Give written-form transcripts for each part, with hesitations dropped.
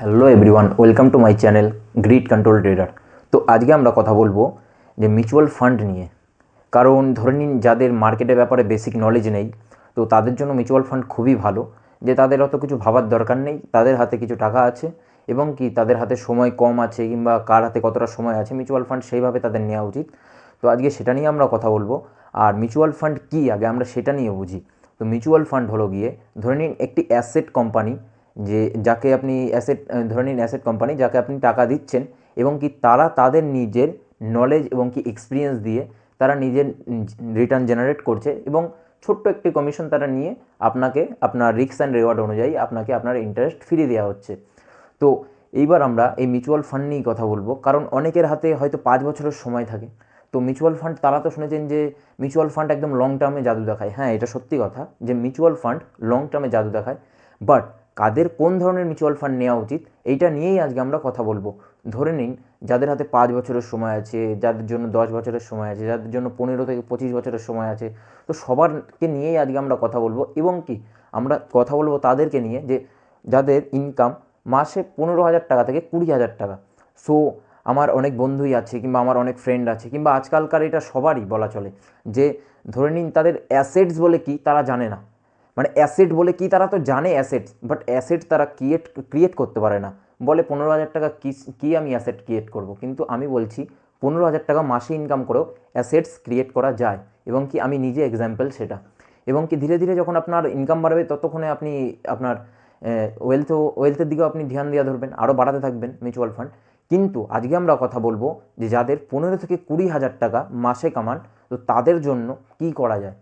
Hello everyone, welcome to my channel grid control trader. তো আজকে আমরা কথা বলবো যে মিউচুয়াল ফান্ড নিয়ে। কারণ ধরে নিন যাদের মার্কেটের ব্যাপারে বেসিক নলেজ নেই, তো তাদের জন্য মিউচুয়াল ফান্ড খুবই ভালো। যে তাদের অত কিছু ভাবার দরকার নেই, তাদের হাতে কিছু টাকা আছে এবং কি তাদের হাতে সময় কম আছে, কিংবা কার হাতে কতটা সময় আছে, মিউচুয়াল ফান্ড সেইভাবে তাদের নেওয়া উচিত। তো আজকে সেটা নিয়ে আমরা কথা বলবো। আর মিউচুয়াল ফান্ড কী, আগে আমরা সেটা নিয়ে বুঝি। তো মিউচুয়াল ফান্ড হলো গিয়ে ধরে নিন একটি অ্যাসেট কোম্পানি, যে যাকে আপনি ধরে নিন অ্যাসেট কোম্পানি যাকে আপনি টাকা দিচ্ছেন, এবং কি তারা তাদের নিজের নলেজ এবং কি এক্সপিরিয়েন্স দিয়ে তারা নিজের রিটার্ন জেনারেট করছে, এবং ছোট্ট একটি কমিশন তারা নিয়ে আপনাকে আপনার রিস্ক অ্যান্ড রিওয়ার্ড অনুযায়ী আপনাকে আপনার ইন্টারেস্ট ফিরিয়ে দেওয়া হচ্ছে। তো এইবার আমরা এই মিউচুয়াল ফান্ড নিয়েই কথা বলবো। কারণ অনেকের হাতে হয়তো 5 বছরের সময় থাকে। তো মিউচুয়াল ফান্ড, তারা তো শুনেছেন যে মিউচুয়াল ফান্ড একদম লং টার্মে জাদু দেখায়। হ্যাঁ, এটা সত্যি কথা যে মিউচুয়াল ফান্ড লং টার্মে জাদু দেখায়। বাট কাদের কোন ধরনের মিউচুয়াল ফান্ড নেওয়া উচিত, এইটা নিয়েই আজকে আমরা কথা বলবো। ধরে নিন যাদের হাতে 5 বছরের সময় আছে, যাদের জন্য 10 বছরের সময় আছে, যাদের জন্য 15 থেকে 25 বছরের সময় আছে, তো সবারকে নিয়েই আজকে আমরা কথা বলবো। এবং কি আমরা কথা বলবো তাদেরকে নিয়ে যে যাদের ইনকাম মাসে 15,000 টাকা থেকে 20,000 টাকা। সো আমার অনেক বন্ধুই আছে, কিংবা আমার অনেক ফ্রেন্ড আছে, কিংবা আজকালকার এটা সবারই বলা চলে যে ধরে নিন তাদের অ্যাসেটস বলে কি তারা জানে না। মানে অ্যাসেট বলে কি তারা তো জানে অ্যাসেটস, বাট অ্যাসেট তারা ক্রিয়েট করতে পারে না। বলে 15,000 টাকা কি আমি অ্যাসেট ক্রিয়েট করব। কিন্তু আমি বলছি 15,000 টাকা মাসে ইনকাম করেও অ্যাসেটস ক্রিয়েট করা যায়, এবং কি আমি নিজে এক্সাম্পল সেটা। এবং কি ধীরে ধীরে যখন আপনার ইনকাম বাড়বে, ততক্ষণে আপনি আপনার ওয়েলথের দিকেও আপনি ধ্যান দেওয়া ধরবেন, আরও বাড়াতে থাকবেন মিউচুয়াল ফান্ড। কিন্তু আজকে আমরা কথা বলবো যে যাদের 15 থেকে 20 হাজার টাকা মাসে কামান, তো তাদের জন্য কি করা যায়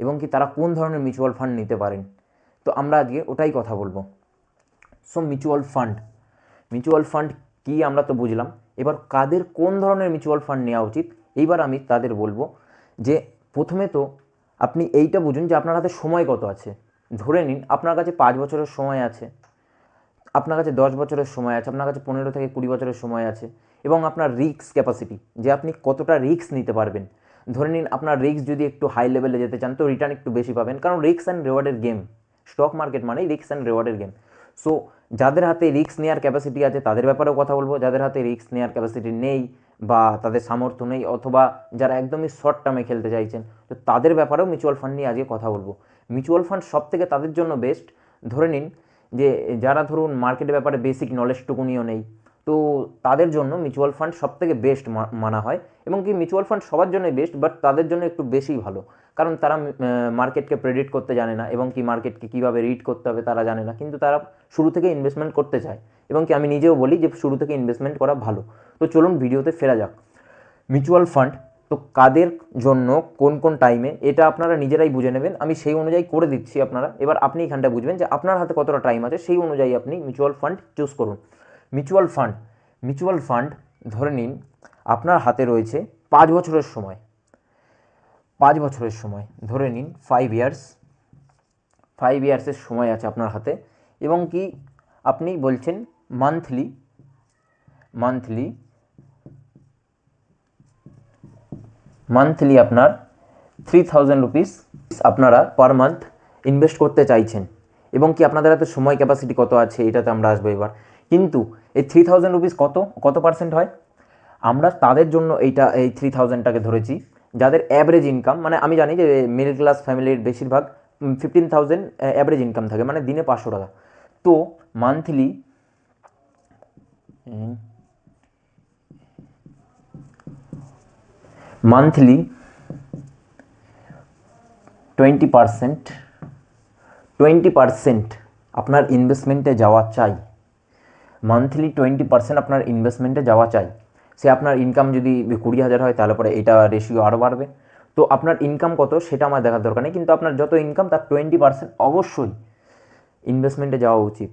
এবং কি তারা কোন ধরনের মিউচুয়াল ফান্ড নিতে পারেন। তো আমরা আজকে ওটাই কথা বলবো। সো মিউচুয়াল ফান্ড কী আমরা তো বুঝলাম। এবার কাদের কোন ধরনের মিউচুয়াল ফান্ড নেওয়া উচিত, এইবার আমি তাদের বলবো যে প্রথমে তো আপনি এইটা বুঝুন যে আপনার হাতে সময় কত আছে। ধরে নিন আপনার কাছে 5 বছরের সময় আছে, আপনার কাছে 10 বছরের সময় আছে, আপনার কাছে 15 থেকে 20 বছরের সময় আছে, এবং আপনার রিস্ক ক্যাপাসিটি, যে আপনি কতটা রিস্ক নিতে পারবেন। ধরে নিন আপনার রিস্ক যদি একটু হাই লেভেলে যেতে চান, তো রিটার্ন একটু বেশি পাবেন, কারণ রিস্ক অ্যান্ড রিওয়ার্ডের গেম। স্টক মার্কেট মানেই রিস্ক অ্যান্ড রিওয়ার্ডের গেম। সো যাদের হাতে রিস্ক নেওয়ার ক্যাপাসিটি আছে তাদের ব্যাপারেও কথা বলবো, যাদের হাতে রিস্ক নেওয়ার ক্যাপাসিটি নেই বা তাদের সামর্থ্য নেই, অথবা যারা একদমই শর্ট টার্মে খেলতে চাইছেন, তো তাদের ব্যাপারেও মিউচুয়াল ফান্ড নিয়ে আজকে কথা বলবো। মিউচুয়াল ফান্ড সব থেকে তাদের জন্য বেস্ট। ধরে নিন যে যারা ধরুন মার্কেটের ব্যাপারে বেসিক নলেজটুকুনিও নেই, তো তাদের জন্য মিউচুয়াল ফান্ড সবথেকে বেস্ট মানা হয়। এবং কি মিউচুয়াল ফান্ড সবার জন্যই বেস্ট, বাট তাদের জন্য একটু বেশি ভালো। কারণ তারা মার্কেটকে প্রেডিক্ট করতে জানে না, এবং কি মার্কেটকে কীভাবে রিড করতে হবে তারা জানে না, কিন্তু তারা শুরু থেকে ইনভেস্টমেন্ট করতে চায়। এবং কি আমি নিজেও বলি যে শুরু থেকে ইনভেস্টমেন্ট করা ভালো। তো চলুন ভিডিওতে ফেরা যাক। মিউচুয়াল ফান্ড তো কাদের জন্য কোন কোন টাইমে, এটা আপনারা নিজেরাই বুঝে নেবেন, আমি সেই অনুযায়ী করে দিচ্ছি। আপনারা এবার আপনি এখানটা বুঝবেন যে আপনার হাতে কতটা টাইম আছে, সেই অনুযায়ী আপনি মিউচুয়াল ফান্ড চুজ করুন। মিউচুয়াল ফান্ড মিউচুয়াল ফান্ড ধরে নিন আপনার হাতে রয়েছে 5 বছরের সময়। 5 বছরের সময় ধরে নিন 5 ইয়ার্স, 5 ইয়ার্সের সময় আছে আপনার হাতে। এবং কি আপনি বলছেন মান্থলি মান্থলি মান্থলি আপনার 3,000 রুপিস আপনারা পার মান্থ ইনভেস্ট করতে চাইছেন। এবং কি আপনাদের হাতে সময় ক্যাপাসিটি কত আছে, এটাতে আমরা আসবো এবার। কিন্তু এই 3,000 রুপিস কত কত পার্সেন্ট হয়, আমরা তাদের জন্য এই 3,000টাকে ধরেছি যাদের অ্যাভারেজ ইনকাম, মানে আমি জানি যে মিডল ক্লাস ফ্যামিলির বেশিরভাগ 15,000 অ্যাভারেজ ইনকাম থাকে, মানে দিনে 500 টাকা। তো মান্থলি মান্থলি 20% 20% আপনার ইনভেস্টমেন্টে যাওয়া চাই। মান্থলি 20% আপনার ইনভেস্টমেন্টে যাওয়া চাই। সে আপনার ইনকাম যদি 20,000 হয়, তাহলে পরে এটা রেশিও আরও বাড়বে। তো আপনার ইনকাম কত সেটা আমার দেখার দরকার নেই, কিন্তু আপনার যত ইনকাম তার 20% অবশ্যই ইনভেস্টমেন্টে যাওয়া উচিত,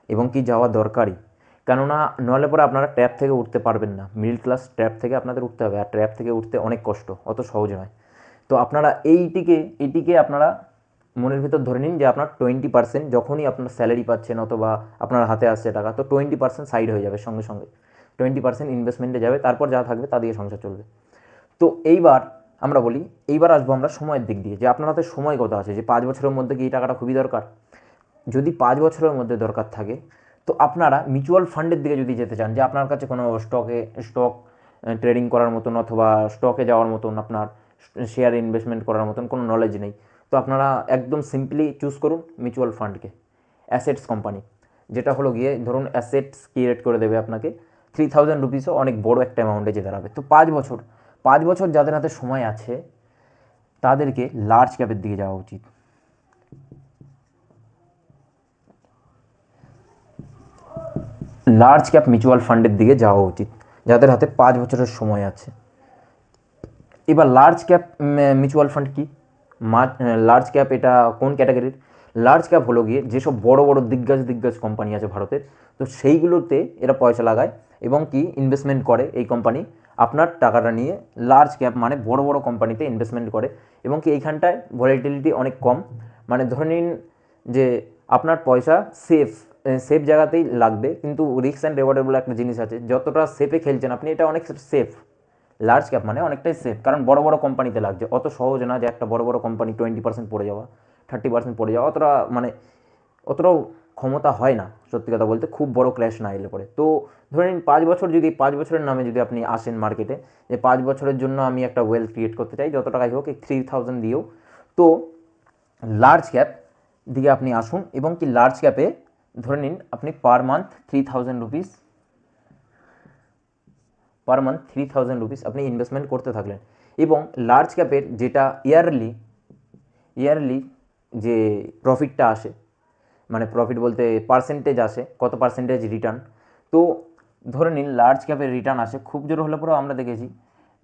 এবং কি যাওয়া দরকারই। কেননা নইলে পরে আপনারা ট্র্যাপ থেকে উঠতে পারবেন না। মিডল ক্লাস ট্র্যাপ থেকে আপনাদের উঠতে হবে, আর ট্র্যাপ থেকে উঠতে অনেক কষ্ট, অত সহজ নয়। তো আপনারা এইটিকে আপনারা মনের ভিতর ধরে নিন যে আপনার 20% যখনই আপনার স্যালারি পাচ্ছেন অথবা আপনার হাতে আসছে টাকা, তো 20% সাইড হয়ে যাবে, সঙ্গে সঙ্গে 20% ইনভেস্টমেন্টে যাবে, তারপর যা থাকবে তা দিয়ে সংসার চলবে। তো এইবার আমরা বলি, এইবার আসবো আমরা সময়ের দিক দিয়ে, যে আপনার হাতে সময় কত আছে, যে 5 বছরের মধ্যে কি এই টাকাটা খুবই দরকার। যদি 5 বছরের মধ্যে দরকার থাকে, তো আপনারা মিউচুয়াল ফান্ডের দিকে যদি যেতে চান, যে আপনার কাছে কোনো স্টক ট্রেডিং করার মতন অথবা স্টকে যাওয়ার মতন, আপনার শেয়ারে ইনভেস্টমেন্ট করার মতন কোনো নলেজ নেই, তো আপনারা একদম সিম্পলি চুজ করুন মিউচুয়াল ফান্ডকে। অ্যাসেটস কোম্পানি, যেটা হলো গিয়ে ধরুন অ্যাসেটস ক্রিয়েট করে দেবে আপনাকে 3000 রুপিসও অনেক বড় একটা অ্যামাউন্টে যেতে দাঁড়াবে। তো 5 বছর যাদের হাতে সময় আছে তাদেরকে লার্জ ক্যাপের দিকে যাওয়া উচিত। লার্জ ক্যাপ মিউচুয়াল ফান্ডের দিকে যাওয়া উচিত যাদের হাতে 5 বছরের সময় আছে। এবার লার্জ ক্যাপ মিউচুয়াল ফান্ড কি? লার্জ ক্যাপ এটা কোন ক্যাটাগরির? লার্জ ক্যাপ হলো গিয়ে যেসব বড় বড় দিগ্গজ কোম্পানি আছে ভারতের, তো সেইগুলোতে এরা পয়সা লাগায় এবং কি ইনভেস্টমেন্ট করে। এই কোম্পানি আপনার টাকাটা নিয়ে লার্জ ক্যাপ মানে বড় বড় কোম্পানিতে ইনভেস্টমেন্ট করে এবং কি এইখানটায় ভলিটিলিটি অনেক কম। মানে ধরে নিন যে আপনার পয়সা সেফ জায়গাতেই লাগবে, কিন্তু রিস্ক অ্যান্ড রেওয়ার্ডের বলে একটা জিনিস আছে। যতটা সেফে খেলছেন আপনি, এটা অনেক সেফ। লার্জ ক্যাপ মানে অনেকটাই সেফ, কারণ বড় বড় কোম্পানিতে লাগছে। অত সহজ না যে একটা বড় কোম্পানি 20% পড়ে যাওয়া, 30% পড়ে যাওয়া, অতটাও ক্ষমতা হয় না সত্যি কথা বলতে, খুব বড় ক্র্যাশ না এলে পরে। তো ধরে নিন 5 বছর, যদি 5 বছরের নামে যদি আপনি আসেন মার্কেটে, যে 5 বছরের জন্য আমি একটা ওয়েলথ ক্রিয়েট করতে চাই, যত টাকাই হোক, 3000 দিয়েও, তো লার্জ ক্যাপ দিকে আপনি আসুন এবং কি লার্জ ক্যাপে ধরে নিন আপনি পার মান্থ 3000 রুপিস আপনি ইনভেস্টমেন্ট করতে থাকলেন। এবং লার্জ ক্যাপের যেটা ইয়ারলি যে প্রফিটটা আসে, মানে প্রফিট বলতে পার্সেন্টেজ আসে, কত পার্সেন্টেজ রিটার্ন, তো ধরে নিন লার্জ ক্যাপের রিটার্ন আসে খুব জোর হলে পরেও আমরা দেখেছি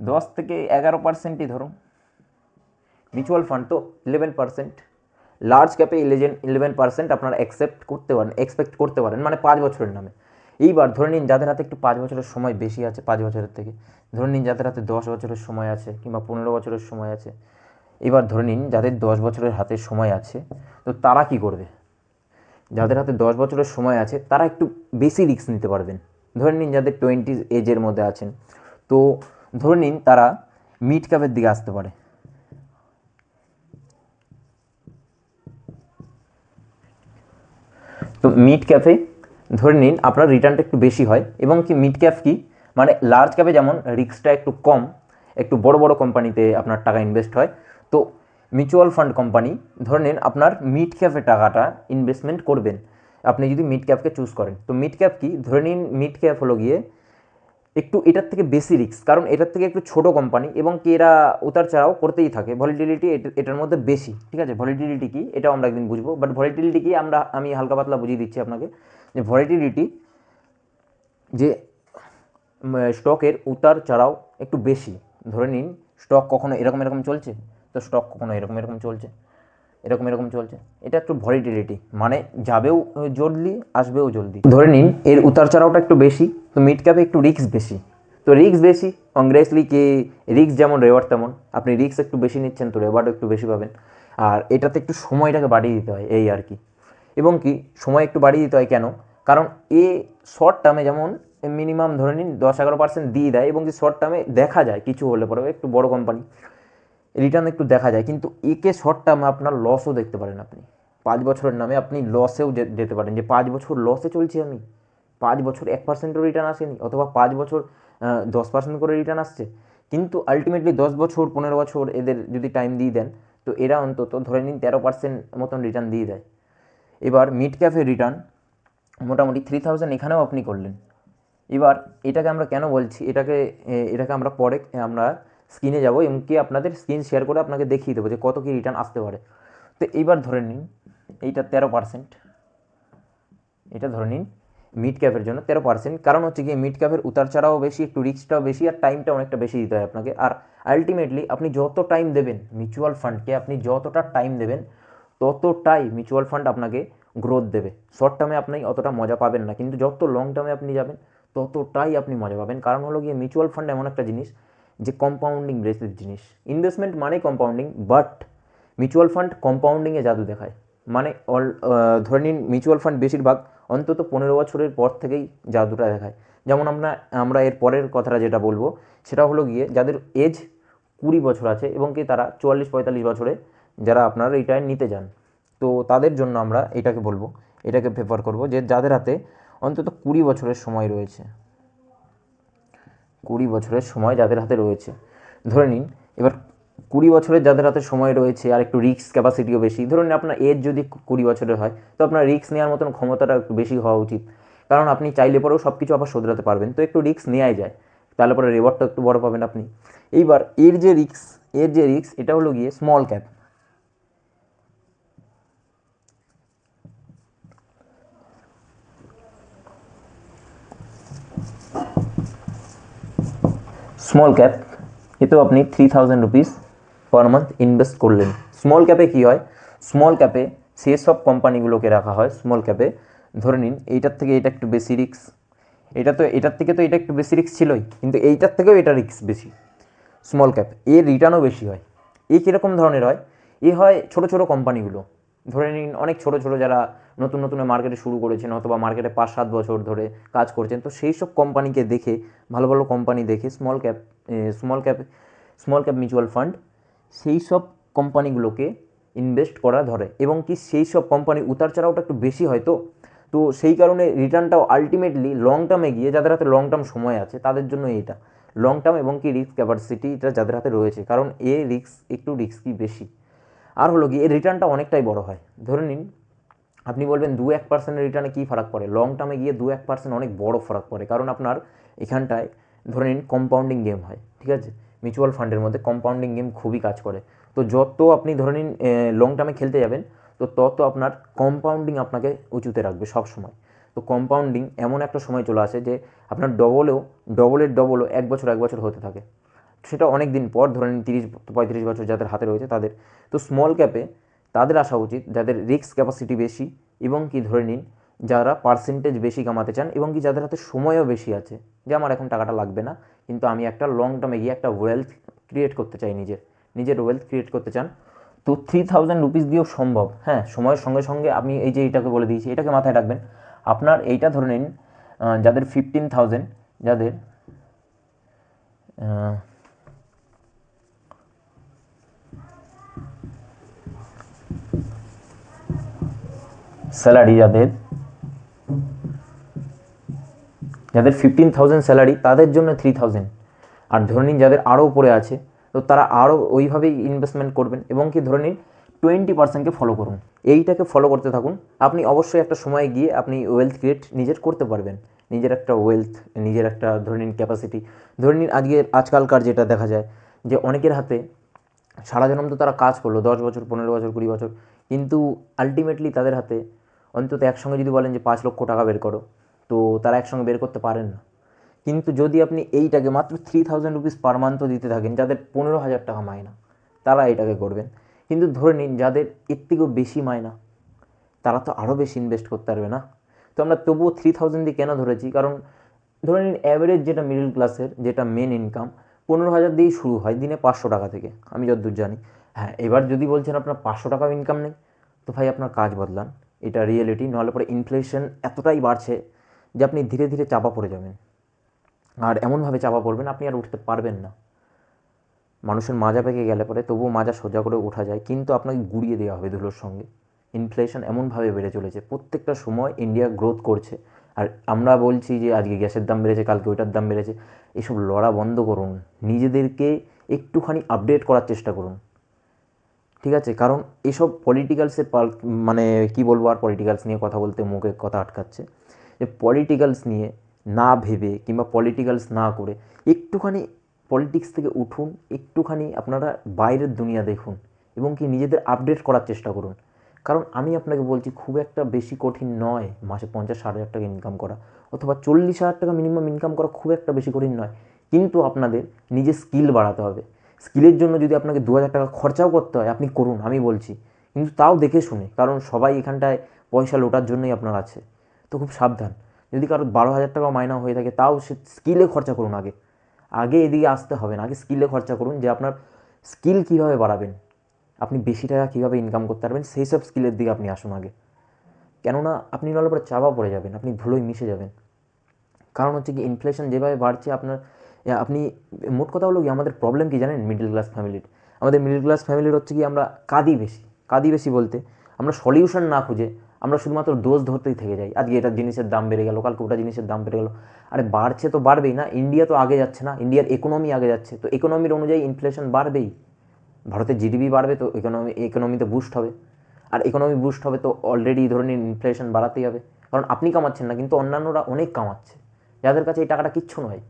10 থেকে 11%ই ধরুন। মিউচুয়াল ফান্ড তো 11%, লার্জ ক্যাপে 11% আপনারা এক্সপেক্ট করতে পারেন, মানে 5 বছরের নামে। এইবার ধরে নিন যাদের হাতে একটু 5 বছরের সময় বেশি আছে, 5 বছরের থেকে ধরে নিন যাদের হাতে 10 বছরের সময় আছে কিংবা 15 বছরের সময় আছে। এবার ধরে নিন যাদের 10 বছরের হাতে সময় আছে, তো তারা কি করবে? যাদের হাতে 10 বছরের সময় আছে তারা একটু বেশি রিস্ক নিতে পারবেন। ধরে নিন যাদের 20 এজের মধ্যে আছেন, তো ধরে নিন তারা মিড ক্যাপের দিকে আসতে পারে। তো মিড ক্যাপে ধরে নিন আপনার রিটার্নটা একটু বেশি হয় এবং কি মিড ক্যাপ কি, মানে লার্জ ক্যাপে যেমন রিস্কটা একটু কম, একটু বড় কোম্পানিতে আপনার টাকা ইনভেস্ট হয়, তো মিউচুয়াল ফান্ড কোম্পানি ধরে নিন আপনার মিড ক্যাপে টাকাটা ইনভেস্টমেন্ট করবেন আপনি যদি মিড ক্যাপকে চুজ করেন। তো মিড ক্যাপ কি, ধরে নিন মিড ক্যাপ হলো গিয়ে একটু এটার থেকে বেশি রিস্ক, কারণ এটার থেকে একটু ছোট কোম্পানি এবং কি এরা উতার চড়াও করতেই থাকে, ভলিটিলিটি এটার মধ্যে বেশি। ঠিক আছে, ভলিটিলিটি কি এটাও আমরা একদিন বুঝবো, বাট ভলিটিলিটি কি আমি হালকা পাতলা বুঝিয়ে দিচ্ছি আপনাকে, যে ভলিটিলিটি যে স্টকের উতার চড়াও একটু বেশি। ধরে নিন স্টক কখনো এরকম চলছে, তো স্টক কখনো এরকম চলছে, এরকম চলছে, এটা একটু ভলিটিলিটি, মানে যাবেও জলদি আসবেও জলদি। ধরে নিন এর উতার চড়াওটা একটু বেশি, তো মিড ক্যাপে একটু রিস্ক বেশি। তো রিস্ক বেশি অংগ্রেসলি কি, রিস্ক যেমন রেওয়ার্ড তেমন, আপনি রিস্ক একটু বেশি নিচ্ছেন তো রেওয়ার্ডও একটু বেশি পাবেন। আর এটাতে একটু সময়টাকে বাড়িয়ে দিতে হয়, এই আর কি। এবং কি সময় একটু বাড়িয়ে দিতে হয় কেন? কারণ এ শর্ট টার্মে যেমন মিনিমাম ধরে নিন 10-11% দিয়ে দেয় এবং কি শর্ট টার্মে দেখা যায় কিছু হলে পরে একটু বড় কোম্পানি রিটার্ন একটু দেখা যায়, কিন্তু একে শর্ট টার্মে আপনার লসও দেখতে পারেন আপনি। 5 বছরের নামে আপনি লসেও যেতে পারেন, যে 5 বছর লসে চলছি আমি, 5 বছর 1%ও রিটার্ন আসেনি, অথবা 5 বছর 10% করে রিটার্ন আসছে, কিন্তু আলটিমেটলি 10 বছর 15 বছর এদের যদি টাইম দিয়ে দেন, তো এরা অন্তত ধরে নিন 13% মতন রিটার্ন দিয়ে দেয়। এবার মিড ক্যাফে রিটার্ন মোটামুটি 3000 এখানেও আপনি করলেন। এবার এটাকে আমরা কেন বলছি, এটাকে আমরা পরে আমরা স্ক্রিনে যাব এবং কি আপনাদের স্ক্রিন শেয়ার করে আপনাকে দেখিয়ে দেবো যে কত কি রিটার্ন আসতে পারে। তো এইবার ধরে নিন এইটা 13%, এটা ধরে নিন মিড ক্যাপের জন্য 13%, কারণ হচ্ছে কি মিড ক্যাপের উতার চড়াও বেশি, একটু রিস্কটাও বেশি, আর টাইমটা অনেকটা বেশি দিতে হয় আপনাকে। আর আলটিমেটলি আপনি যত টাইম দেবেন মিউচুয়াল ফান্ডকে, আপনি যতটা টাইম দেবেন ততটাই মিউচুয়াল ফান্ড আপনাকে গ্রোথ দেবে। শর্ট টার্মে আপনি অতটা মজা পাবেন না, কিন্তু যত লং টার্মে আপনি যাবেন ততটাই আপনি মজা পাবেন। কারণ হলো গিয়ে মিউচুয়াল ফান্ড এমন একটা জিনিস যে কম্পাউন্ডিং বেসিস জিনিস। ইনভেস্টমেন্ট মানে কম্পাউন্ডিং, বাট মিউচুয়াল ফান্ড কম্পাউন্ডিংয়ে জাদু দেখায়। মানে ধরে নিন মিউচুয়াল ফান্ড বেশিরভাগ অন্তত 15 বছরের পর থেকেই জাদুটা দেখায়। যেমন আমরা এর পরের কথাটা যেটা বলবো সেটা হলো গিয়ে যাদের এজ 20 বছর আছে এবং কি তারা 44-45 বছরে যারা আপনারা রিটায়ার নিতে যান, তো তাদের জন্য আমরা এটাকে বলবো, এটাকে প্রেফার করবো যে যাদের হাতে অন্তত 20 বছরের সময় রয়েছে, 20 বছরের সময় যাদের হাতে রয়েছে। ধরে নিন এবার 20 বছরের যাদের হাতে সময় রয়েছে আর একটু রিস্ক ক্যাপাসিটিও বেশি, ধরুন আপনার এজ যদি 20 বছরের হয় তো আপনার রিস্ক নেওয়ার মতন ক্ষমতাটা একটু বেশি হওয়া উচিত, কারণ আপনি চাইলে পরেও সব কিছু আবার শোধরাতে পারবেন, তো একটু রিস্ক নেওয়াই যায়, তাহলে পরে রেওয়ার্ডটা একটু বড় পাবেন আপনি। এইবার এর যে রিস্ক এটা হলো গিয়ে স্মল ক্যাপ। স্মল ক্যাপ এতেও আপনি 3000 রুপিস পার মান্থ ইনভেস্ট করলেন। স্মল ক্যাপে কী হয়, স্মল ক্যাপে সেসব কোম্পানিগুলোকে রাখা হয় স্মল ক্যাপে। ধরে নিন এইটার থেকে এটা একটু বেশি রিস্ক, এটার থেকে তো এটা একটু বেশি রিস্ক ছিলই, কিন্তু এইটার থেকেও এটা রিস্ক বেশি। স্মল ক্যাপ এর রিটার্নও বেশি হয়। কীরকম ধরনের হয়, হয় ছোটো ছোটো কোম্পানিগুলো, ধরে নিন অনেক ছোটো ছোটো যারা নতুন নতুন মার্কেটে শুরু করেছেন অথবা মার্কেটে 5-7 বছর ধরে কাজ করছেন, তো সেই সব কোম্পানিকে দেখে, ভালো ভালো কোম্পানি দেখে স্মল ক্যাপ মিউচুয়াল ফান্ড সেই সব কোম্পানিগুলোকে ইনভেস্ট করা ধরে, এবং কি সেই সব কোম্পানি উতার চড়াওটা একটু বেশি হয়, তো সেই কারণে রিটার্নটাও আলটিমেটলি লং টার্মে গিয়ে, যাদের হাতে লং টার্ম সময় আছে তাদের জন্য এইটা লং টার্ম, এবং কি রিস্ক ক্যাপাসিটি এটা যাদের হাতে রয়েছে, কারণ একটু রিস্কি বেশি। আর হলো কি এর রিটার্নটা অনেকটাই বড় হয়। ধরে নিন আপনি বলবেন 2-1% রিটার্নে কী ফারাক পড়ে, লং টার্মে গিয়ে 2-1% অনেক বড় ফারাক পড়ে, কারণ আপনার এখানটায় ধরে নিন কম্পাউন্ডিং গেম হয়, ঠিক আছে, মিউচুয়াল ফান্ডের মধ্যে কম্পাউন্ডিং গেম খুবই কাজ করে। তো যত আপনি ধরে নিন লং টার্মে খেলতে যাবেন, তো তত আপনার কম্পাউন্ডিং আপনাকে উঁচুতে রাখবে সব সময়। তো কম্পাউন্ডিং এমন একটা সময় চলে আসে যে আপনার ডবলও 1 বছর হতে থাকে, সেটা অনেক দিন পর, ধরে নিন 30-35 বছর যাদের হাতে রয়েছে তাদের। তো স্মল ক্যাপে তাদের আসা উচিত যাদের রিস্ক ক্যাপাসিটি বেশি, এবং কি ধরে নিন যারা পার্সেন্টেজ বেশি কামাতে চান, এবং কি যাদের হাতে সময়ও বেশি আছে, যে আমার এখন টাকাটা লাগবে না, কিন্তু আমি একটা লং টার্মে গিয়ে একটা ওয়েলথ ক্রিয়েট করতে চাই, নিজের ওয়েলথ ক্রিয়েট করতে চান, তো 3000 রুপিস দিয়েও সম্ভব। হ্যাঁ, সময়ের সঙ্গে সঙ্গে আমি এই যে এইটাকে বলে দিয়েছি, এটাকে মাথায় রাখবেন। আপনার এইটা ধরে নিন যাদের 15,000, যাদের স্যালারি, যাদের 15,000 স্যালারি তাদের জন্য 3000, আর ধরে নিন যাদের আরও উপরে আছে তো তারা আরও ওইভাবেই ইনভেস্টমেন্ট করবেন, এবং কি ধরে নিন 20%কে ফলো করুন, এইটাকে ফলো করতে থাকুন। আপনি অবশ্যই একটা সময় গিয়ে আপনি ওয়েলথ ক্রিয়েট নিজের করতে পারবেন, নিজের একটা ওয়েলথ, নিজের একটা ধরে নিন ক্যাপাসিটি। ধরে নিন আজকালকার যেটা দেখা যায় যে অনেকের হাতে সারা জন্ম তো তারা কাজ করলো 10 বছর, 15 বছর, 20 বছর, কিন্তু আলটিমেটলি তাদের হাতে অন্তত একসঙ্গে যদি বলেন যে 5 লক্ষ টাকা বের করো, তো তারা একসঙ্গে বের করতে পারেন না। কিন্তু যদি আপনি এইটাকে মাত্র 3000 রুপিস পার মান্থও দিতে থাকেন, যাদের 15,000 টাকা মায়না, তারা এটাকে করবেন। কিন্তু ধরে নিন যাদের এর থেকেও বেশি মায়না, তারা তো আরও বেশি ইনভেস্ট করতে পারবে না। তো আমরা তবুও 3000 দিয়ে কেন ধরেছি, কারণ ধরে নিন অ্যাভারেজ যেটা মিডল ক্লাসের যেটা মেন ইনকাম 15,000 দিয়েই শুরু হয় দিনে 500 টাকা থেকে, আমি যতদূর জানি। হ্যাঁ, এবার যদি বলছেন আপনার 500 টাকাও ইনকাম নেই, তো ভাই আপনার কাজ বদলান, এটা রিয়েলিটি। নাহলে পরে ইনফ্লেশন এতটাই বাড়ছে যে আপনি ধীরে ধীরে চাপা পড়ে যাবেন, আর এমনভাবে চাপা পড়বেন আপনি আর উঠতে পারবেন না। মানুষের মাজা পেকে গেলে পরে তবুও মাজা সোজা করে ওঠা যায়, কিন্তু আপনাকে গুঁড়িয়ে দেওয়া হবে ধুলোর সঙ্গে। ইনফ্লেশন এমনভাবে বেড়ে চলেছে, প্রত্যেকটা সময় ইন্ডিয়া গ্রোথ করছে, আর আমরা বলছি যে আজকে গ্যাসের দাম বেড়েছে, কালকে ওইটার দাম বেড়েছে। এসব লড়া বন্ধ করুন, নিজেদেরকে একটুখানি আপডেট করার চেষ্টা করুন, ঠিক আছে? কারণ এসব পলিটিক্যালসের মানে কী বলবো, আর পলিটিক্যালস নিয়ে কথা বলতে মুখে কথা আটকাচ্ছে, যে পলিটিক্যালস নিয়ে না ভেবে কিংবা পলিটিক্যালস না করে একটুখানি পলিটিক্স থেকে উঠুন, একটুখানি আপনারা বাইরের দুনিয়া দেখুন, এবং কি নিজেদের আপডেট করার চেষ্টা করুন। কারণ আমি আপনাকে বলছি খুব একটা বেশি কঠিন নয় মাসে 50-60 হাজার টাকা ইনকাম করা, অথবা 40,000 টাকা মিনিমাম ইনকাম করা খুব একটা বেশি কঠিন নয়। কিন্তু আপনাদের নিজের স্কিল বাড়াতে হবে। স্কিলের জন্য যদি আপনাকে 2,000 টাকা খরচাও করতে হয় আপনি করুন, আমি বলছি, কিন্তু তাও দেখে শুনে, কারণ সবাই এখানটায় পয়সা লোটার জন্যই আপনার আছে। তো খুব সাবধান, যদি কারো 12,000 টাকা মাইনা হয়ে থাকে তাও সে স্কিলে খরচা করুন, আগে এদিকে আসতে হবে না, আগে স্কিলে খরচা করুন, যে আপনার স্কিল কীভাবে বাড়াবেন, আপনি বেশি টাকা কীভাবে ইনকাম করতে পারবেন, সেই সব স্কিলের দিকে আপনি আসুন আগে। কেননা আপনি নাহলে পরে চাপা পড়ে যাবেন, আপনি ধুলোয় মিশে যাবেন। কারণ হচ্ছে কি ইনফ্লেশন যেভাবে বাড়ছে আপনি মোট কথা হলো কি আমাদের প্রবলেম কি জানেন, আমাদের মিডল ক্লাস ফ্যামিলির হচ্ছে কি আমরা কাঁদি বেশি বলতে আমরা সলিউশন না খুঁজে আমরা শুধুমাত্র দোষ ধরতেই থেকে যাই, আজকে এটা জিনিসের দাম বেড়ে গেল, কালকে ওটা জিনিসের দাম বেড়ে গেল। আরে বাড়ছে তো বাড়বেই না, ইন্ডিয়া তো আগে যাচ্ছে না, ইন্ডিয়ার ইকোনমি আগে যাচ্ছে, তো ইকোনমির অনুযায়ী ইনফ্লেশন বাড়বেই। ভারতের জিডিপি বাড়বে তো ইকোনমিতে বুস্ট হবে, আর ইকোনমি বুস্ট হবে তো অলরেডি ধরে নিন ইনফ্লেশন বাড়াতেই হবে, কারণ আপনি কামাচ্ছেন না কিন্তু অন্যান্যরা অনেক কামাচ্ছে, যাদের কাছে এই টাকাটা কিচ্ছু নয়।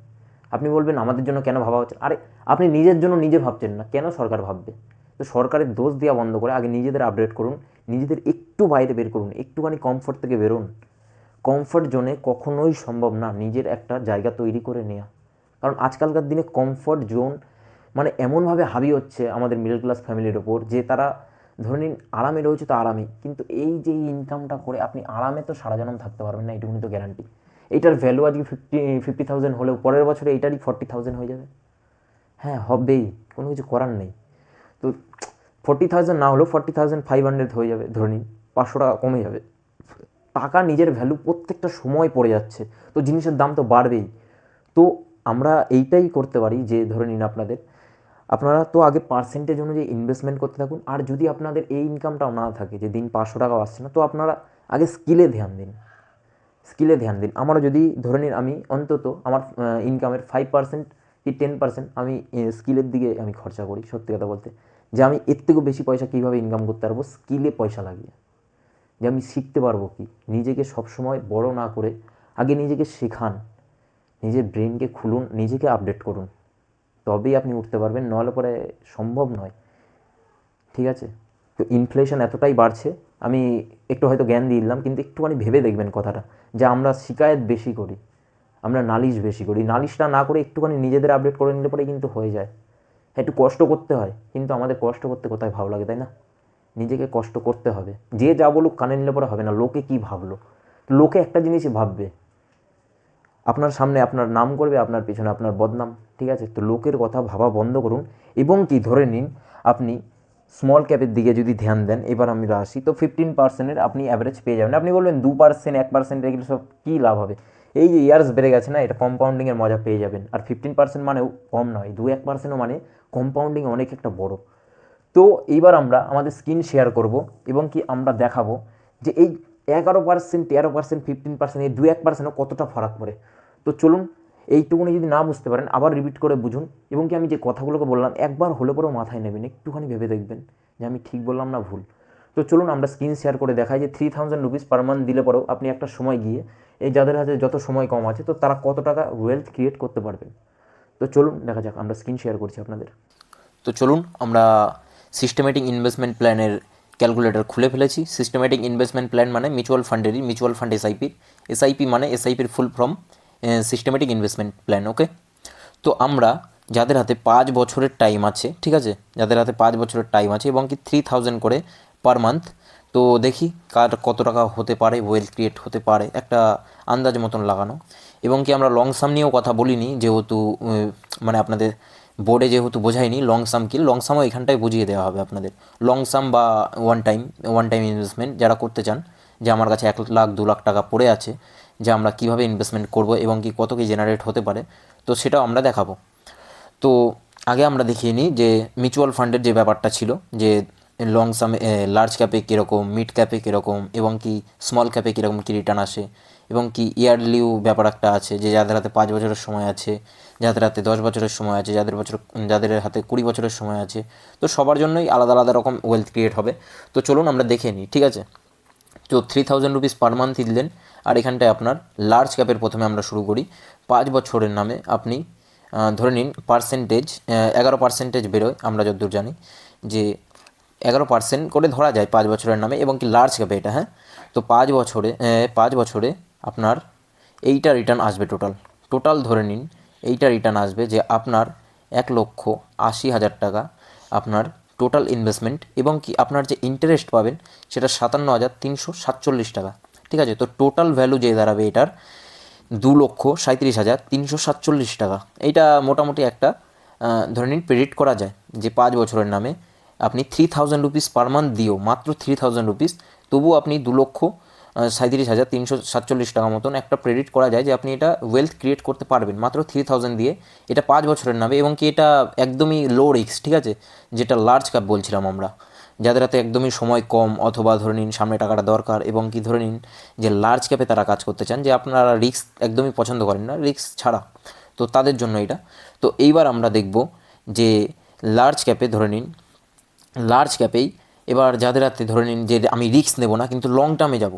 আপনি বলবেন আমাদের জন্য কেন ভাবা হচ্ছে, আরে আপনি নিজের জন্য নিজে ভাবছেন না, কেন সরকার ভাববে? তো সরকারের দোষ দেওয়া বন্ধ করে আগে নিজেদের আপডেট করুন, নিজেদের একটু বাইরে বের করুন, একটুখানি কমফোর্ট থেকে বেরোন। কমফোর্ট জোনে কখনোই সম্ভব না নিজের একটা জায়গা তৈরি করে নেওয়া, কারণ আজকালকার দিনে কমফোর্ট জোন মানে এমনভাবে হাবি হচ্ছে আমাদের মিডল ক্লাস ফ্যামিলির ওপর যে তারা ধরে নিন আরামে রয়েছে তো আরামে, কিন্তু এই যে ইনকামটা করে আপনি আরামে তো সারা জনম থাকতে পারবেন না, এইটুকুনি তো গ্যারান্টি। এইটার ভ্যালু আজকে 50,000 হলেও পরের বছরে এইটারই 40,000 হয়ে যাবে। হ্যাঁ হবেই, কোনো কিছু করার নেই। তো 40,000 না হলেও 40,500 হয়ে যাবে, ধরে নিন 500 টাকা কমে যাবে। টাকা নিজের ভ্যালু প্রত্যেকটা সময় পড়ে যাচ্ছে, তো জিনিসের দাম তো বাড়বেই। তো আমরা এইটাই করতে পারি যে ধরে নিন আপনারা তো আগে পার্সেন্টেজ অনুযায়ী ইনভেস্টমেন্ট করতে থাকুন, আর যদি আপনাদের এই ইনকামটাও না থাকে যে দিন 500 টাকাও আসছে না, তো আপনারা আগে স্কিলে ধ্যান দিন, স্কিলে ধ্যান দিন। আমারও যদি ধরে নিন আমি অন্তত আমার ইনকামের 5% কি 10% আমি স্কিলের দিকে আমি খরচা করি, সত্যি কথা বলতে, যে আমি এর থেকেও বেশি পয়সা কীভাবে ইনকাম করতে পারবো স্কিলে পয়সা লাগিয়ে, যে আমি শিখতে পারবো কি। নিজেকে সবসময় বড় না করে আগে নিজেকে শেখান, নিজের ব্রেনকে খুলুন, নিজেকে আপডেট করুন, তবেই আপনি উঠতে পারবেন, নাহলে পরে সম্ভব নয়। ঠিক আছে? তো ইনফ্লেশন এতটাই বাড়ছে, আমি একটু হয়তো জ্ঞান দিয়ে দিলাম, কিন্তু একটুখানি ভেবে দেখবেন কথাটা, যে আমরা শিকায়ত বেশি করি, আমরা নালিশ বেশি করি, নালিশটা না করে একটুখানি নিজেদের আপডেট করে নিলে পরে কিন্তু হয়ে যায়। হ্যাঁ একটু কষ্ট করতে হয়, কিন্তু আমাদের কষ্ট করতে কোথায় ভালো লাগে, তাই না? নিজেকে কষ্ট করতে হবে, যে যা বলুক কানে নিলে পরে হবে না, লোকে কী ভাবলো, লোকে একটা জিনিসই ভাববে, আপনার সামনে আপনার নাম করবে, আপনার পিছনে আপনার বদনাম। ঠিক আছে? তো লোকের কথা ভাবা বন্ধ করুন, এবং কি ধরে নিন আপনি স্মল ক্যাপের দিকে যদি ধ্যান দেন, এবার আমি আসি, তো 15%-এর আপনি অ্যাভারেজ পেয়ে যাবেন। আপনি বলবেন 2%, 1% এগুলো সব কী লাভ হবে, এই যে ইয়ার্স বেড়ে গেছে না, এটা কম্পাউন্ডিংয়ের মজা পেয়ে যাবেন। আর 15% মানেও কম নয়, 2-1%ও মানে কম্পাউন্ডিং অনেক একটা বড়। তো এইবার আমরা আমাদের স্ক্রিন শেয়ার করব, এবং কি আমরা দেখাবো যে এই 11%, 13%, 15%, এই 2-1%ও কতটা ফারাক পড়ে। তো চলুন, এইটুকুনি যদি না বুঝতে পারেন আবার রিপিট করে বুঝুন, এবং কি আমি যে কথাগুলোকে বললাম একবার হলে পরেও মাথায় নেবেন, একটুখানি ভেবে দেখবেন যে আমি ঠিক বললাম না ভুল। তো চলুন আমরা স্ক্রিন শেয়ার করে দেখাই যে 3,000 রুপিস পার মান্থ দিলে পরেও আপনি একটা সময় গিয়ে এই যাদের হাতে যত সময় কম আছে, তো তারা কত টাকা ওয়েলথ ক্রিয়েট করতে পারবেন। তো চলুন দেখা যাক, আমরা স্ক্রিন শেয়ার করছি আপনাদের। তো চলুন আমরা সিস্টেমেটিক ইনভেস্টমেন্ট প্ল্যানের ক্যালকুলেটর খুলে ফেলেছি। সিস্টেমেটিক ইনভেস্টমেন্ট প্ল্যান মানে মিউচুয়াল ফান্ডেরই, মিউচুয়াল ফান্ড এসআইপির, এসআইপি মানে এসআইপির full form systematic investment plan. Okay, তো আমরা যাদের হাতে 5 বছরের টাইম আছে, ঠিক আছে, যাদের হাতে 5 বছরের টাইম আছে এবং কি 3,000 করে পার মান্থ, তো দেখি কার কত টাকা হতে পারে ওয়েলথ ক্রিয়েট হতে পারে, একটা আন্দাজ মতন লাগানো। এবং কি আমরা লং সাম নিয়েও কথা বলিনি, যেহেতু মানে আপনাদের বোর্ডে যেহেতু বোঝায়নি লং সাম কি, লং সামও এখানটায় বুঝিয়ে দেওয়া হবে আপনাদের। লং সাম বা ওয়ান টাইম ইনভেস্টমেন্ট যারা করতে চান, যে আমার কাছে 1 লাখ 2 লাখ টাকা পড়ে আছে, যে আমরা কীভাবে ইনভেস্টমেন্ট করব এবং কি কত কি জেনারেট হতে পারে, তো সেটাও আমরা দেখাবো। তো আগে আমরা দেখিয়ে নিই যে মিউচুয়াল ফান্ডের যে ব্যাপারটা ছিল, যে লং সামে লার্জ ক্যাপে কীরকম, মিড ক্যাপে কীরকম, এবং কি স্মল ক্যাপে কীরকম কী রিটার্ন আসে, এবং কি ইয়ারলিও ব্যাপার একটা আছে, যে যাদের হাতে 5 বছরের সময় আছে, যাদের হাতে 10 বছরের সময় আছে, যাদের হাতে 20 বছরের সময় আছে, তো সবার জন্যই আলাদা আলাদা রকম ওয়েলথ ক্রিয়েট হবে। তো চলুন আমরা দেখে নিই, ঠিক আছে। তো 3,000 রুপিস পার মান্থ দিলেন, আর এখানটায় আপনার লার্জ ক্যাপের প্রথমে আমরা শুরু করি। 5 বছরের নামে আপনি ধরে নিন পার্সেন্টেজ 11% বেরোয়, আমরা যতদূর জানি যে 11% করে ধরা যায় 5 বছরের নামে, এবং কি লার্জ ক্যাপে এটা। হ্যাঁ, তো 5 বছরে আপনার এইটা রিটার্ন আসবে, টোটাল ধরে নিন এইটা রিটার্ন আসবে যে আপনার 1,80,000 টাকা আপনার টোটাল ইনভেস্টমেন্ট, এবং কি আপনার যে ইন্টারেস্ট পাবেন সেটা 57,347 টাকা। ঠিক আছে, তো টোটাল ভ্যালু যে দাঁড়াবে এটার 2,37,347 টাকা। এইটা মোটামুটি একটা ধরে নিন প্রেডিক্ট করা যায় যে 5 বছরের নামে আপনি 3,000 রুপিস পার মান্থ দিও, মাত্র 3,000 রুপিস, তবুও আপনি 2,37,347 টাকা মতন একটা প্রেডিক্ট করা যায় যে আপনি এটা ওয়েলথ ক্রিয়েট করতে পারবেন মাত্র 3,000 দিয়ে। এটা 5 বছরের নামে, এবং কি এটা একদমই লো রিস্ক, ঠিক আছে, যেটা লার্জ ক্যাপ বলছিলাম আমরা, যাদের হাতে একদমই সময় কম অথবা ধরে নিন সামনে টাকাটা দরকার এবং কি ধরে নিন যে লার্জ ক্যাপে তারা কাজ করতে চান, যে আপনারা রিস্ক একদমই পছন্দ করেন না, রিস্ক ছাড়া, তো তাদের জন্য এটা। তো এইবার আমরা দেখব যে লার্জ ক্যাপে ধরে নিন, লার্জ ক্যাপেই এবার যাদের হাতে ধরে নিন যে আমি রিস্ক নেব না কিন্তু লং টার্মে যাব,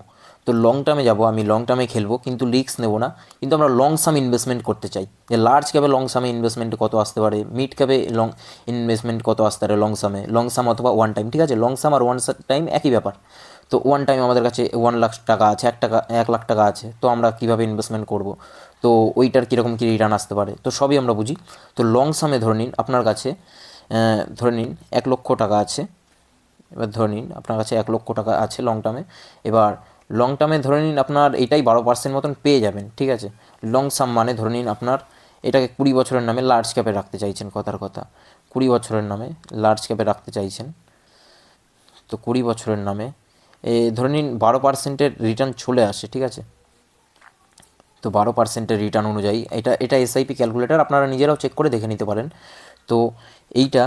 তো লং টার্মে যাব, আমি লং টার্মে খেলবো কিন্তু রিস্ক নেব না, কিন্তু আমরা লং সাম ইনভেস্টমেন্ট করতে চাই। যে লার্জ ক্যাপে লং সামে ইনভেস্টমেন্ট কত আসতে পারে, মিড ক্যাপে লং ইনভেস্টমেন্ট কত আসতে পারে লং সামে, লং সাম অথবা ওয়ান টাইম, ঠিক আছে, লং সাম আর ওয়ান টাইম একই ব্যাপার। তো ওয়ান টাইম আমাদের কাছে 1 লাখ টাকা আছে, 1 লাখ টাকা আছে, তো আমরা কীভাবে ইনভেস্টমেন্ট করব, তো ওইটার কীরকম কী রিটার্ন আসতে পারে, তো সবই আমরা বুঝি। তো লং সামে ধরে নিন আপনার কাছে ধরে নিন 1 লক্ষ টাকা আছে, এবার ধরে নিন আপনার কাছে 1 লক্ষ টাকা আছে লং টার্মে। এবার লং টার্মে ধরে নিন আপনার এটাই 12% মতন পেয়ে যাবেন, ঠিক আছে। লং সাম মানে ধরে নিন আপনার এটাকে 20 বছরের নামে লার্জ ক্যাপে রাখতে চাইছেন, কথার কথা 20 বছরের নামে লার্জ ক্যাপে রাখতে চাইছেন। তো 20 বছরের নামে ধরে নিন 12%-এর রিটার্ন চলে আসে, ঠিক আছে। তো 12%-এর রিটার্ন অনুযায়ী এটা এসআইপি ক্যালকুলেটর, আপনারা নিজেরাও চেক করে দেখে নিতে পারেন। তো এইটা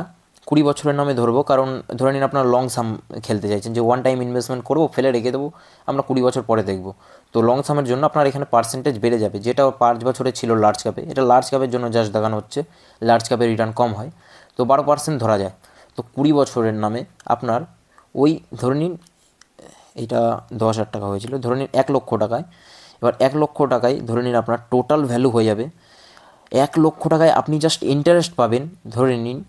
20 বছরের নামে ধরবো, কারণ ধরে নিন আপনার লং সাম খেলতে চাইছেন, যে ওয়ান টাইম ইনভেস্টমেন্ট করবো ফেলে রেখে দেবো, আমরা 20 বছর পরে দেখবো। তো লং সামের জন্য আপনার এখানে পার্সেন্টেজ বেড়ে যাবে, যেটা 5 বছরে ছিল লার্জ ক্যাপে, এটা লার্জ ক্যাপের জন্য জাস্ট দেখানো হচ্ছে, লার্জ ক্যাপের রিটার্ন কম হয়, তো 12% ধরা যায়। তো 20 বছরের নামে আপনার ওই ধরে নিন এইটা 10,000 টাকা হয়েছিল, ধরে নিন 1 লক্ষ টাকায়, এবার 1 লক্ষ টাকায় ধরে নিন আপনার টোটাল ভ্যালু হয়ে যাবে 1 লক্ষ টাকায় আপনি জাস্ট ইন্টারেস্ট পাবেন ধরে নিন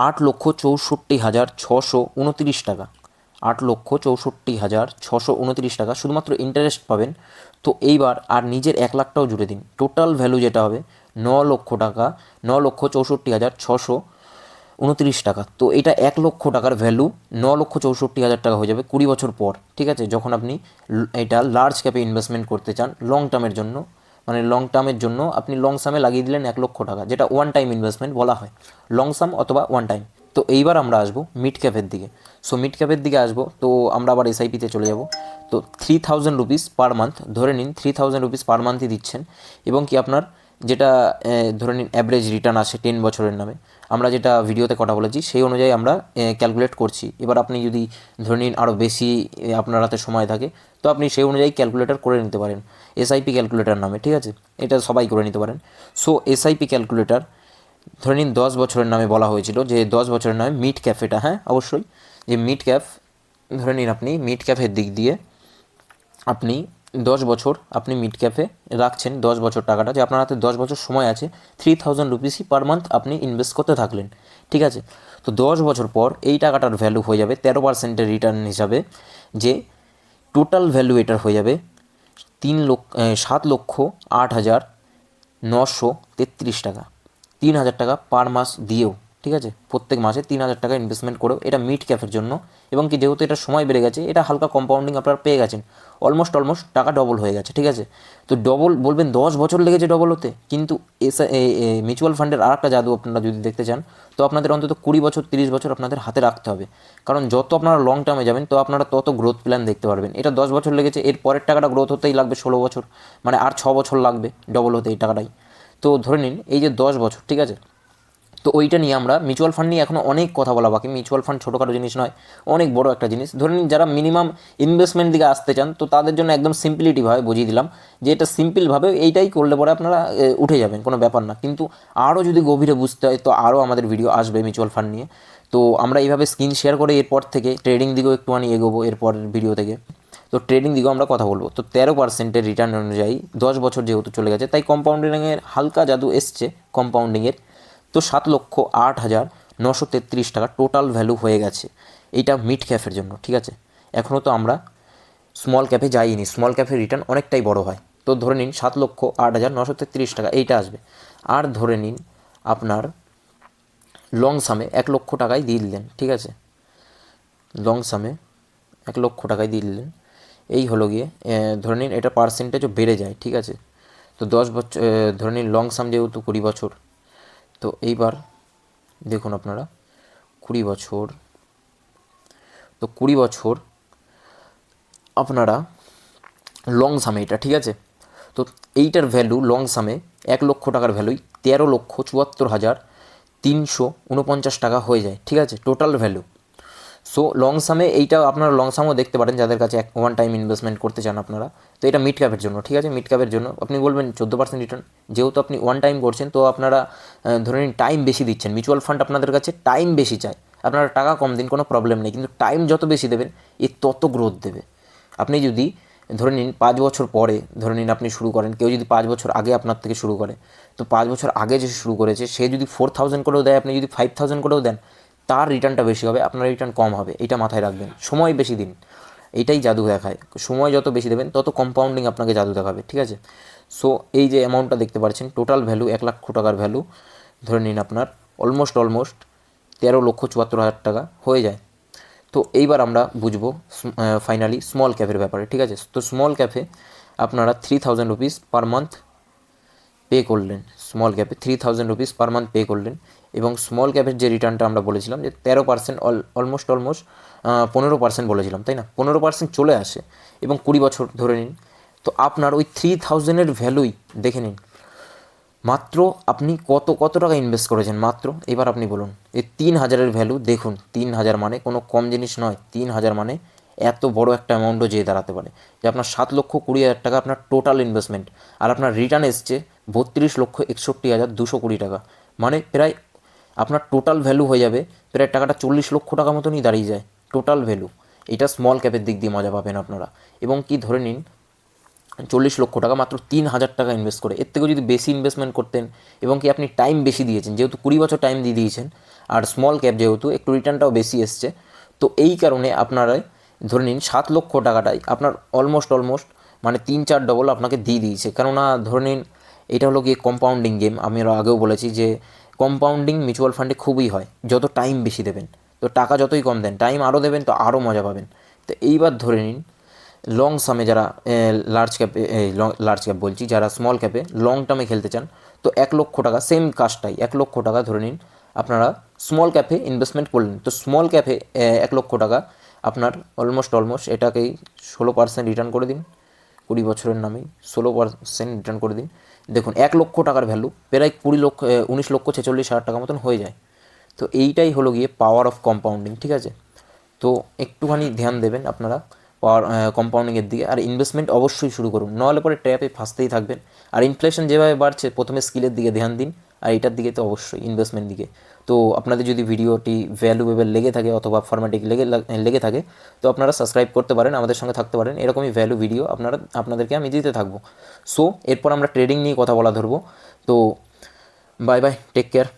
8,64,629 টাকা, 8,64,629 টাকা শুধুমাত্র ইন্টারেস্ট পাবেন। তো এইবার আর নিজের 1 লাখটাও জুড়ে দিন, টোটাল ভ্যালু যেটা হবে 9 লক্ষ টাকা, 9,64,629 টাকা। তো এটা 1 লক্ষ টাকার ভ্যালু 9,64,000 টাকা হয়ে যাবে 20 বছর পর, ঠিক আছে, যখন আপনি এটা লার্জ ক্যাপে ইনভেস্টমেন্ট করতে চান লং টার্মের জন্য, মানে লং টার্মের জন্য আপনি লং সামে লাগিয়ে দিলেন 1 লক্ষ টাকা, যেটা ওয়ান টাইম ইনভেস্টমেন্ট বলা হয়, লং সাম অথবা ওয়ান টাইম। তো এইবার আমরা আসবো মিড ক্যাপের দিকে। সো মিড ক্যাপের দিকে আসবো, তো আমরা আবার এসআইপিতে চলে যাব। তো 3,000 রুপিস পার মান্থ, ধরে নিন 3,000 রুপিস পার মান্থই দিচ্ছেন, এবং কি আপনার যেটা ধরে নিন অ্যাভারেজ রিটার্ন আসে 10 বছরের নামে, আমরা যেটা ভিডিওতে কথা বলেছি সেই অনুযায়ী আমরা ক্যালকুলেট করছি। এবার আপনি যদি ধরে নিন আরও বেশি আপনার হাতে সময় থাকে, তো আপনি সেই অনুযায়ী ক্যালকুলেটর করে নিতে পারেন এসআইপি ক্যালকুলেটর নামে, ঠিক আছে, এটা সবাই করে নিতে পারেন। সো এসআইপি ক্যালকুলেটর ধরে নিন 10 বছরের নামে বলা হয়েছিল, যে 10 বছরের নামে মিড ক্যাফ, এটা হ্যাঁ অবশ্যই, যে মিড ক্যাফ ধরে নিন আপনি মিড ক্যাফের দিক দিয়ে আপনি 10 বছর আপনি মিড ক্যাফে রাখছেন, 10 বছর টাকাটা, যে আপনার হাতে 10 বছর সময় আছে, 3,000 রুপিসই পার মান্থ আপনি ইনভেস্ট করতে থাকলেন, ঠিক আছে। তো 10 বছর পর এই টাকাটার ভ্যালু হয়ে যাবে 13%-এর রিটার্ন হিসাবে, যে টোটাল ভ্যালু এটার হয়ে যাবে 7,08,933 টাকা, 3,000 টাকা পার মাস দিয়েও, ঠিক আছে, প্রত্যেক মাসে 3,000 টাকা ইনভেস্টমেন্ট করেও, এটা মিড ক্যাপের জন্য। এবং কি যেহেতু এটা সময় বেড়ে গেছে, এটা হালকা কম্পাউন্ডিং আপনারা পেয়ে গেছেন, অলমোস্ট টাকা ডবল হয়ে গেছে, ঠিক আছে। তো ডবল বলবেন 10 বছর লেগেছে ডবল হতে, কিন্তু মিউচুয়াল ফান্ডের আর একটা জাদু আপনারা যদি দেখতে চান, তো আপনাদের অন্তত 20 বছর 30 বছর আপনাদের হাতে রাখতে হবে, কারণ যত আপনারা লং টার্মে যাবেন তো আপনারা তত গ্রোথ প্ল্যান দেখতে পারবেন। এটা 10 বছর লেগেছে, এর পরের টাকাটা গ্রোথ হতেই লাগবে 16 বছর, মানে আর 6 বছর লাগবে ডবল হতে এই টাকাটাই। তো ধরে নিন এই যে 10 বছর, ঠিক আছে। তো ওইটা নিয়ে আমরা মিউচুয়াল ফান্ড নিয়ে এখনও অনেক কথা বলা বাকি, মিউচুয়াল ফান্ড ছোটোখাটো জিনিস নয়, অনেক বড় একটা জিনিস। ধরে নিন যারা মিনিমাম ইনভেস্টমেন্ট দিকে আসতে চান, তো তাদের জন্য একদম সিম্পলিটিভাবে বুঝিয়ে দিলাম, যে এটা সিম্পলভাবে এইটাই করলে পরে আপনারা উঠে যাবেন, কোনো ব্যাপার না। কিন্তু আরও যদি গভীরে বুঝতে হয় তো আরও আমাদের ভিডিও আসবে মিউচুয়াল ফান্ড নিয়ে। তো আমরা এইভাবে স্ক্রিন শেয়ার করে এরপর থেকে ট্রেডিং দিকেও একটুখানি এগোবো এরপরের ভিডিও থেকে। তো ট্রেডিং দিকেও আমরা কথা বলবো। তো 13%-এর রিটার্ন অনুযায়ী 10 বছর যেহেতু চলে গেছে, তাই কম্পাউন্ডিংয়ের হালকা জাদু এসছে কম্পাউন্ডিংয়ের। তো 7,08,933 টাকা টোটাল ভ্যালু হয়ে গেছে, এইটা মিড ক্যাফের জন্য, ঠিক আছে। এখনও তো আমরা স্মল ক্যাফে যাইনি, স্মল ক্যাফের রিটার্ন অনেকটাই বড় হয়। তো ধরে নিন 7,08,933 টাকা এইটা আসবে। আর ধরে নিন আপনার লং সামে 1 লক্ষ টাকায় দিয়ে দিলেন, ঠিক আছে, লং সামে 1 লক্ষ টাকায় দিয়ে দিলেন। এই হলো গিয়ে ধরে নিন এটা পার্সেন্টেজও বেড়ে যায়, ঠিক আছে। তো 10 বছর ধরে নিন লং সাম যেহেতু 20 বছর, তো এইবার দেখুন আপনারা 20 বছর, তো 20 বছর আপনারা লং সামে এটা, ঠিক আছে। তো এইটার ভ্যালু লং সামে 1 লক্ষ টাকার ভ্যালুই 13,74,349 টাকা হয়ে যায়, ঠিক আছে, টোটাল ভ্যালু। সো লং সামে এইটা আপনারা লং সামও দেখতে পারেন যাদের কাছে ওয়ান টাইম ইনভেস্টমেন্ট করতে চান আপনারা। তো এটা মিড ক্যাপের জন্য, ঠিক আছে, মিড ক্যাপের জন্য আপনি বলবেন 14% রিটার্ন, যেহেতু আপনি ওয়ান টাইম করছেন তো আপনারা ধরে নিন টাইম বেশি দিচ্ছেন। মিউচুয়াল ফান্ড আপনাদের কাছে টাইম বেশি চায়, আপনারা টাকা কম দিন কোনো প্রবলেম নেই, কিন্তু টাইম যত বেশি দেবেন তত গ্রোথ দেবে। আপনি যদি ধরে নিন 5 বছর পরে ধরে নিন আপনি শুরু করেন, কেউ যদি 5 বছর আগে আপনার থেকে শুরু করে, তো 5 বছর আগে যে শুরু করেছে সে যদি 4000 করেও দেয়, আপনি যদি 5000 করেও দেন, তার রিটার্নটা বেশি হবে, আপনার রিটার্ন কম হবে। এটা মাথায় রাখবেন, সময় বেশি দিন, এইটাই জাদু দেখায়। সময় যত বেশি দেবেন তত কম্পাউন্ডিং আপনাকে জাদু দেখাবে, ঠিক আছে। সো এই যে অ্যামাউন্টটা দেখতে পাচ্ছেন, টোটাল ভ্যালু 1 লক্ষ টাকার ভ্যালু, ধরে নিন আপনার অলমোস্ট 13,74,000 টাকা হয়ে যায়। তো এইবার আমরা বুঝবো ফাইনালি স্মল ক্যাফের ব্যাপারে, ঠিক আছে। তো স্মল ক্যাফে আপনারা 3000 রুপিস পার মান্থ পে করলেন, small cap 3000 rupees per month pay করলেন, এবং স্মল ক্যাপের যে রিটার্নটা আমরা বলেছিলাম যে 13%, অলমোস্ট 15% বলেছিলাম, তাই না, 15% চলে আসে, এবং 20 বছর ধরে নিন। তো আপনার ওই 3000-এর ভ্যালুই দেখে নিন, মাত্র আপনি কত টাকা ইনভেস্ট করেছেন মাত্র। এবার আপনি বলুন, এই 3000-এর ভ্যালু দেখুন, 3000 মানে কোনো কম জিনিস নয়। 3000 মানে এত বড় একটা অ্যামাউন্টও যেয়ে দাঁড়াতে পারে, যে আপনার 7,20,000 টাকা আপনার টোটাল ইনভেস্টমেন্ট, আর আপনার রিটার্ন এসছে 32,61,220 টাকা। মানে প্রায় আপনার টোটাল ভ্যালু হয়ে যাবে প্রায় টাকাটা 40 লক্ষ টাকা মতনই দাঁড়িয়ে যায় টোটাল ভ্যালু। এটা স্মল ক্যাপের দিক দিয়ে মজা পাবেন আপনারা। এবং কি ধরে নিন 40 লক্ষ টাকা মাত্র 3000 টাকা ইনভেস্ট করে, এর থেকেও যদি বেশি ইনভেস্টমেন্ট করতেন, এবং কি আপনি টাইম বেশি দিয়েছেন, যেহেতু 20 বছর টাইম দিয়ে দিয়েছেন, আর স্মল ক্যাপ যেহেতু একটু রিটার্নটাও বেশি এসছে, তো এই কারণে আপনারা ধরে নিন 7 লক্ষ টাকাটাই আপনার অলমোস্ট মানে 3-4 ডবল আপনাকে দিয়ে দিয়েছে। কেননা ধরে নিন এটা হলো গিয়ে কম্পাউন্ডিং গেম, আমি আগেও বলেছি যে কম্পাউন্ডিং মিউচুয়াল ফান্ডে খুবই হয়, যত টাইম বেশি দেবেন, তো টাকা যতই কম দেন টাইম আরও দেবেন তো আরও মজা পাবেন। তো এইবার ধরে নিন লং সামে যারা লার্জ ক্যাপ বলছি, যারা স্মল ক্যাপে লং টার্মে খেলতে চান, তো 1 লক্ষ টাকা সেম কাজটাই 1 লক্ষ টাকা ধরে নিন আপনারা স্মল ক্যাপে ইনভেস্টমেন্ট করলেন। তো স্মল ক্যাপে 1 লক্ষ টাকা আপনার অলমোস্ট এটাকেই 16% রিটার্ন করে দিন, 20 বছরের নামেই 16% রিটার্ন করে দিন। দেখুন 1 লক্ষ টাকার ভ্যালু প্রায় 19,46,000 টাকা মতন হয়ে যায়। তো এইটাই হলো গিয়ে পাওয়ার অফ কম্পাউন্ডিং, ঠিক আছে। তো একটুখানি ধ্যান দেবেন আপনারা পাওয়ার কম্পাউন্ডিংয়ের দিকে, আর ইনভেস্টমেন্ট অবশ্যই শুরু করুন, নাহলে পরে ট্র্যাপে ফাঁসতেই থাকবেন। আর ইনফ্লেশন যেভাবে বাড়ছে, প্রথমে স্কিলের দিকে ধ্যান দিন, আর এটার দিকে তো অবশ্যই ইনভেস্টমেন্ট দিকে। তো আপনাদের যদি ভিডিওটি ভ্যালুয়েবল লেগে থাকে অথবা ফরম্যাটিক লেগে থাকে, তো আপনারা সাবস্ক্রাইব করতে পারেন, আমাদের সঙ্গে থাকতে পারেন, এরকমই ভ্যালু ভিডিও আপনাদেরকে আমি দিতে থাকবো। সো এরপর আমরা ট্রেডিং নিয়ে কথা বলা ধরবো। তো বাই বাই, টেক কেয়ার।